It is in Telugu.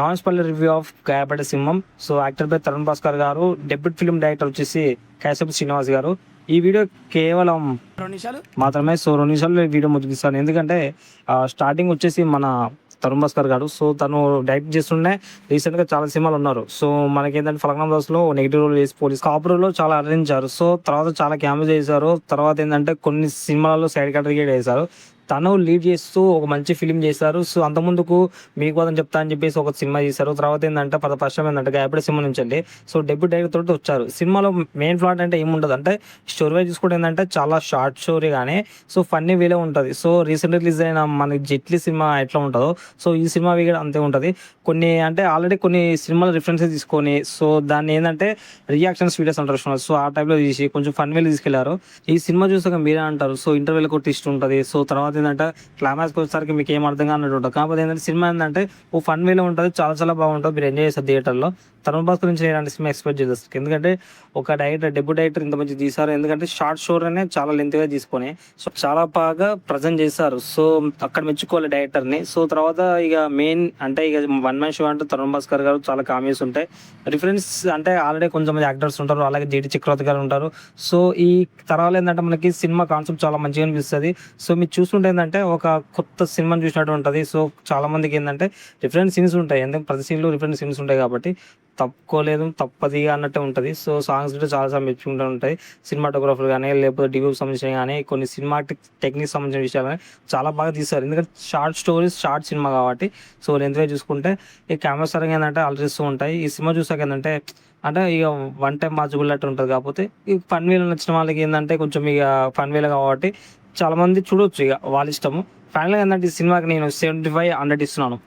నాన్ స్పాయిలర్ రివ్యూ ఆఫ్ గాయపడ్డ సింహం. So actor by Tarun Bhaskar గారు, డెబ్యూట్ ఫిల్మ్ డైరెక్టర్ వచ్చేసి కైసపు శ్రీనివాస్ గారు. ఈ వీడియో కేవలం 2 నిమిషాలు మాత్రమే. సో 2 నిమిషాల్లో ఈ వీడియో ముగిస్తాను. ఎందుకంటే స్టార్టింగ్ వచ్చేసి మన తరుణ్ భాస్కర్ గారు. సో తను డైరెక్ట్ చేస్తుండే రీసెంట్గా చాలా సినిమాలు ఉన్నారు. సో మనకేంటంటే ఫలక్నామా దాస్లో నెగిటివ్ రోల్ చేసి పోలీస్ కాపురోలో చాలా అలరించారు. సో తర్వాత చాలా క్యామెరా చేశారు. తర్వాత ఏంటంటే కొన్ని సినిమాలలో సైడ్ క్యారెక్టర్ చేశారు. తను లీడ్ చేస్తూ ఒక మంచి ఫిలిం చేశారు. సో అంతకుముందుకు మీకు అదని చెప్తా అని చెప్పేసి ఒక సినిమా చేశారు. తర్వాత ఏంటంటే ఫస్ట్ టైం ఏంటంటే గాయపడే సినిమా నుంచి అండి. సో డెబ్యూ డైరెక్టర్ తోటి వచ్చారు. సినిమాలో మెయిన్ ప్లాట్ అంటే ఏముండదు, అంటే స్టోరీ వైజ్ చూసుకుంటే ఏంటంటే చాలా షార్ట్ స్టోరీ కానీ సో ఫన్నీ వేలో ఉంటుంది. సో రీసెంట్ రిలీజ్ అయిన మన జెట్లీ సినిమా ఎట్లా ఉంటుందో సో ఈ సినిమా కూడా అంతే ఉంటుంది. కొన్ని అంటే ఆల్రెడీ కొన్ని సినిమాల రిఫరెన్సెస్ తీసుకొని సో దాన్ని ఏంటంటే రియాక్షన్స్ వీడియోస్ అంటారు. సో ఆ టైప్లో తీసి కొంచెం ఫన్ వేలు తీసుకెళ్లారు. ఈ సినిమా చూసాక మీరే అంటారు సో ఇంటర్వెల్ ఒక ట్విస్ట్ ఉంటుంది. సో తర్వాత ఏంటంటే క్లైమాక్స్కి వచ్చేసరికి మీకు ఏం అర్థం కానట్టు ఉంటుంది. కాకపోతే ఏంటంటే సినిమా ఏంటంటే ఓ ఫన్ వేలో ఉంటుంది, చాలా చాలా బాగుంటుంది, మీరు ఎంజాయ్ చేస్తారు థియేటర్లో. తరుణ్ భాస్కర్ నుంచి ఇలాంటి సినిమా ఎక్స్పెక్ట్ చేస్తారు. ఎందుకంటే ఒక డెబ్యూ డైరెక్టర్ ఇంత మంచి తీశారు. ఎందుకంటే షార్ట్ షోర్ అనే చాలా లెంత్గా తీసుకొని సో చాలా బాగా ప్రజెంట్ చేశారు. సో అక్కడ మెచ్చుకోవాలి డైరెక్టర్ని. సో తర్వాత ఇక మెయిన్ అంటే ఇక వన్ మ్యాన్ షో అంటే తరుణ్ భాస్కర్ గారు చాలా కామెడీస్ ఉంటాయి. రిఫరెన్స్ అంటే ఆల్రెడీ కొంతమంది యాక్టర్స్ ఉంటారు, అలాగే జీడి చక్రవర్తి గారు ఉంటారు. సో ఈ తరాలు ఏంటంటే మనకి సినిమా కాన్సెప్ట్ చాలా మంచిగా అనిపిస్తుంది. సో మీరు చూస్తుంటే ఏంటంటే ఒక కొత్త సినిమాని చూసినట్టు ఉంటుంది. సో చాలా మందికి ఏంటంటే డిఫరెంట్ సీన్స్ ఉంటాయి, ఎందుకంటే ప్రతి సీన్లో డిఫరెంట్ సీన్స్ ఉంటాయి కాబట్టి తప్పుకోలేదు తప్పది అన్నట్టే ఉంటుంది. సో సాంగ్స్ కూడా చాలా మెచ్చుకుంటూ ఉంటాయి. సినిమాటోగ్రాఫర్ కానీ లేకపోతే డివ్యూకి సంబంధించిన కానీ కొన్ని సినిమా టెక్నిక్స్ సంబంధించిన విషయాలు కానీ చాలా బాగా తీస్తారు. ఎందుకంటే షార్ట్ స్టోరీస్ షార్ట్ సినిమా కాబట్టి సో లెంత్గా చూసుకుంటే ఈ కెమెరా సరంగా ఏంటంటే అలరిస్తూ ఉంటాయి. ఈ సినిమా చూసాక ఏంటంటే అంటే ఇక వన్ టైం మార్చుకున్నట్టు ఉంటుంది. కాకపోతే ఈ ఫన్ వేలు నచ్చిన వాళ్ళకి ఏంటంటే కొంచెం ఇక ఫన్ వేలు కాబట్టి చాలా మంది చూడొచ్చు, ఇక వాళ్ళ ఇష్టము. ఫైనల్గా ఏంటంటే ఈ సినిమాకి నేను 75/100 ఇస్తున్నాను.